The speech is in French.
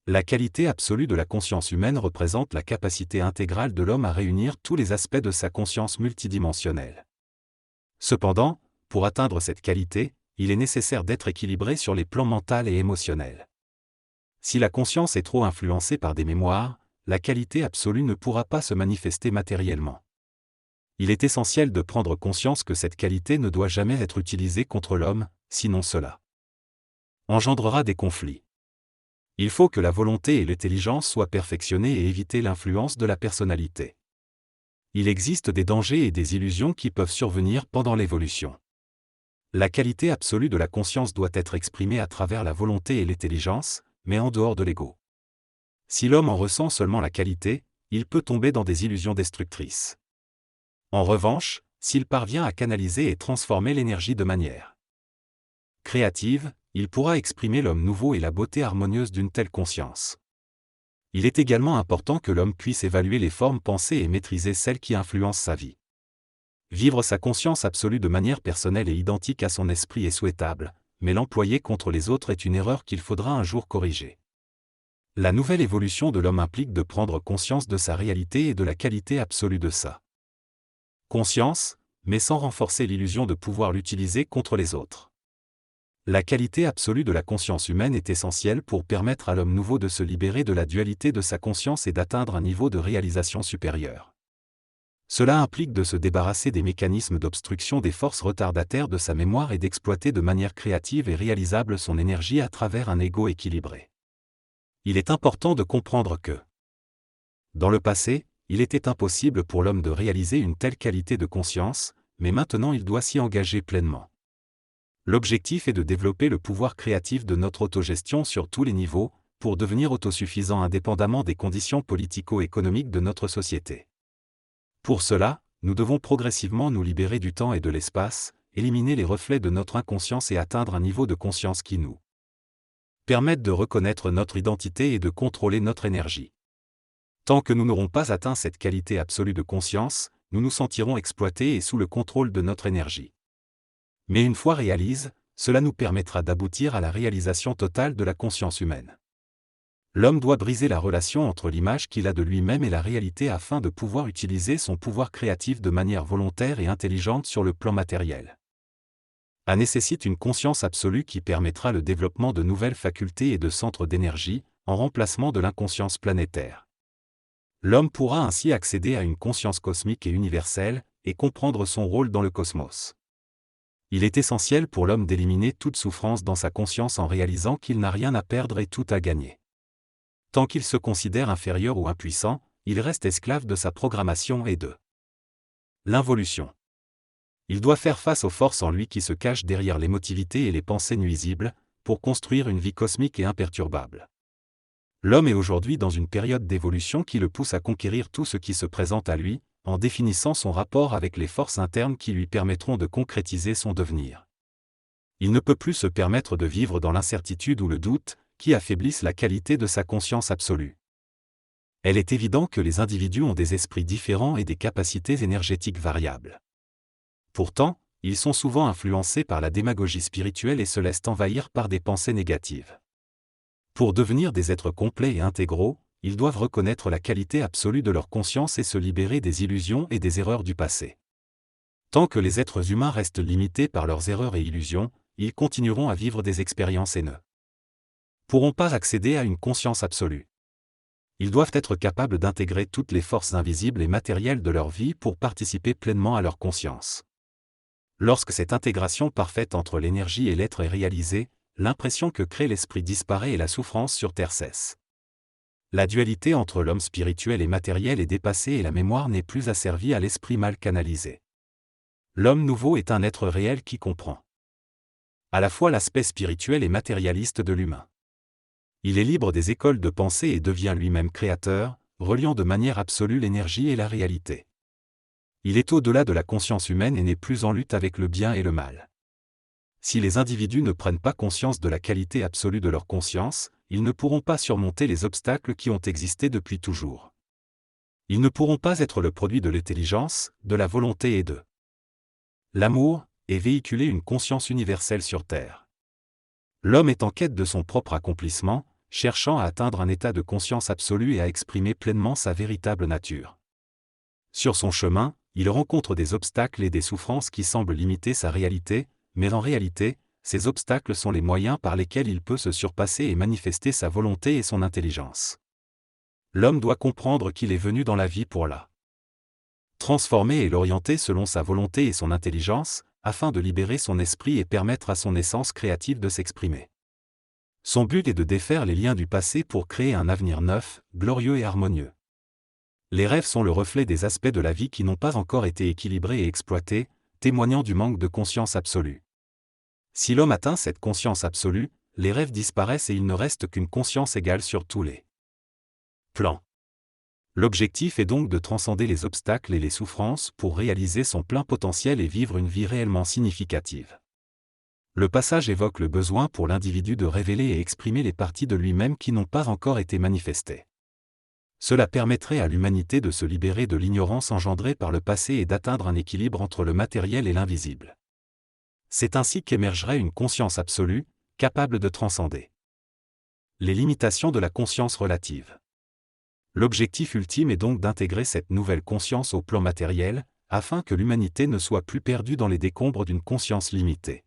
La qualité absolue de la conscience humaine représente la capacité intégrale de l'homme à réunir tous les aspects de sa conscience multidimensionnelle. Cependant, pour atteindre cette qualité, il est nécessaire d'être équilibré sur les plans mental et émotionnel. Si la conscience est trop influencée par des mémoires, la qualité absolue ne pourra pas se manifester matériellement. Il est essentiel de prendre conscience que cette qualité ne doit jamais être utilisée contre l'homme, sinon cela engendrera des conflits. Il faut que la volonté et l'intelligence soient perfectionnées et éviter l'influence de la personnalité. Il existe des dangers et des illusions qui peuvent survenir pendant l'évolution. La qualité absolue de la conscience doit être exprimée à travers la volonté et l'intelligence, mais en dehors de l'ego. Si l'homme en ressent seulement la qualité, il peut tomber dans des illusions destructrices. En revanche, s'il parvient à canaliser et transformer l'énergie de manière créative, il pourra exprimer l'homme nouveau et la beauté harmonieuse d'une telle conscience. Il est également important que l'homme puisse évaluer les formes pensées et maîtriser celles qui influencent sa vie. Vivre sa conscience absolue de manière personnelle et identique à son esprit est souhaitable, mais l'employer contre les autres est une erreur qu'il faudra un jour corriger. La nouvelle évolution de l'homme implique de prendre conscience de sa réalité et de la qualité absolue de sa conscience, mais sans renforcer l'illusion de pouvoir l'utiliser contre les autres. La qualité absolue de la conscience humaine est essentielle pour permettre à l'homme nouveau de se libérer de la dualité de sa conscience et d'atteindre un niveau de réalisation supérieur. Cela implique de se débarrasser des mécanismes d'obstruction des forces retardataires de sa mémoire et d'exploiter de manière créative et réalisable son énergie à travers un ego équilibré. Il est important de comprendre que, dans le passé, il était impossible pour l'homme de réaliser une telle qualité de conscience, mais maintenant il doit s'y engager pleinement. L'objectif est de développer le pouvoir créatif de notre autogestion sur tous les niveaux, pour devenir autosuffisant indépendamment des conditions politico-économiques de notre société. Pour cela, nous devons progressivement nous libérer du temps et de l'espace, éliminer les reflets de notre inconscience et atteindre un niveau de conscience qui nous permette de reconnaître notre identité et de contrôler notre énergie. Tant que nous n'aurons pas atteint cette qualité absolue de conscience, nous nous sentirons exploités et sous le contrôle de notre énergie. Mais une fois réalise, cela nous permettra d'aboutir à la réalisation totale de la conscience humaine. L'homme doit briser la relation entre l'image qu'il a de lui-même et la réalité afin de pouvoir utiliser son pouvoir créatif de manière volontaire et intelligente sur le plan matériel. Ça nécessite une conscience absolue qui permettra le développement de nouvelles facultés et de centres d'énergie, en remplacement de l'inconscience planétaire. L'homme pourra ainsi accéder à une conscience cosmique et universelle, et comprendre son rôle dans le cosmos. Il est essentiel pour l'homme d'éliminer toute souffrance dans sa conscience en réalisant qu'il n'a rien à perdre et tout à gagner. Tant qu'il se considère inférieur ou impuissant, il reste esclave de sa programmation et de l'involution. Il doit faire face aux forces en lui qui se cachent derrière l'émotivité et les pensées nuisibles, pour construire une vie cosmique et imperturbable. L'homme est aujourd'hui dans une période d'évolution qui le pousse à conquérir tout ce qui se présente à lui, en définissant son rapport avec les forces internes qui lui permettront de concrétiser son devenir. Il ne peut plus se permettre de vivre dans l'incertitude ou le doute, qui affaiblissent la qualité de sa conscience absolue. Il est évident que les individus ont des esprits différents et des capacités énergétiques variables. Pourtant, ils sont souvent influencés par la démagogie spirituelle et se laissent envahir par des pensées négatives. Pour devenir des êtres complets et intégraux, ils doivent reconnaître la qualité absolue de leur conscience et se libérer des illusions et des erreurs du passé. Tant que les êtres humains restent limités par leurs erreurs et illusions, ils continueront à vivre des expériences et ne pourront pas accéder à une conscience absolue. Ils doivent être capables d'intégrer toutes les forces invisibles et matérielles de leur vie pour participer pleinement à leur conscience. Lorsque cette intégration parfaite entre l'énergie et l'être est réalisée, l'impression que crée l'esprit disparaît et la souffrance sur Terre cesse. La dualité entre l'homme spirituel et matériel est dépassée et la mémoire n'est plus asservie à l'esprit mal canalisé. L'homme nouveau est un être réel qui comprend à la fois l'aspect spirituel et matérialiste de l'humain. Il est libre des écoles de pensée et devient lui-même créateur, reliant de manière absolue l'énergie et la réalité. Il est au-delà de la conscience humaine et n'est plus en lutte avec le bien et le mal. Si les individus ne prennent pas conscience de la qualité absolue de leur conscience, ils ne pourront pas surmonter les obstacles qui ont existé depuis toujours. Ils ne pourront pas être le produit de l'intelligence, de la volonté et de l'amour, et véhiculer une conscience universelle sur Terre. L'homme est en quête de son propre accomplissement, cherchant à atteindre un état de conscience absolue et à exprimer pleinement sa véritable nature. Sur son chemin, il rencontre des obstacles et des souffrances qui semblent limiter sa réalité, mais en réalité, ces obstacles sont les moyens par lesquels il peut se surpasser et manifester sa volonté et son intelligence. L'homme doit comprendre qu'il est venu dans la vie pour la transformer et l'orienter selon sa volonté et son intelligence, afin de libérer son esprit et permettre à son essence créative de s'exprimer. Son but est de défaire les liens du passé pour créer un avenir neuf, glorieux et harmonieux. Les rêves sont le reflet des aspects de la vie qui n'ont pas encore été équilibrés et exploités, témoignant du manque de conscience absolue. Si l'homme atteint cette conscience absolue, les rêves disparaissent et il ne reste qu'une conscience égale sur tous les plans. L'objectif est donc de transcender les obstacles et les souffrances pour réaliser son plein potentiel et vivre une vie réellement significative. Le passage évoque le besoin pour l'individu de révéler et exprimer les parties de lui-même qui n'ont pas encore été manifestées. Cela permettrait à l'humanité de se libérer de l'ignorance engendrée par le passé et d'atteindre un équilibre entre le matériel et l'invisible. C'est ainsi qu'émergerait une conscience absolue, capable de transcender les limitations de la conscience relative. L'objectif ultime est donc d'intégrer cette nouvelle conscience au plan matériel, afin que l'humanité ne soit plus perdue dans les décombres d'une conscience limitée.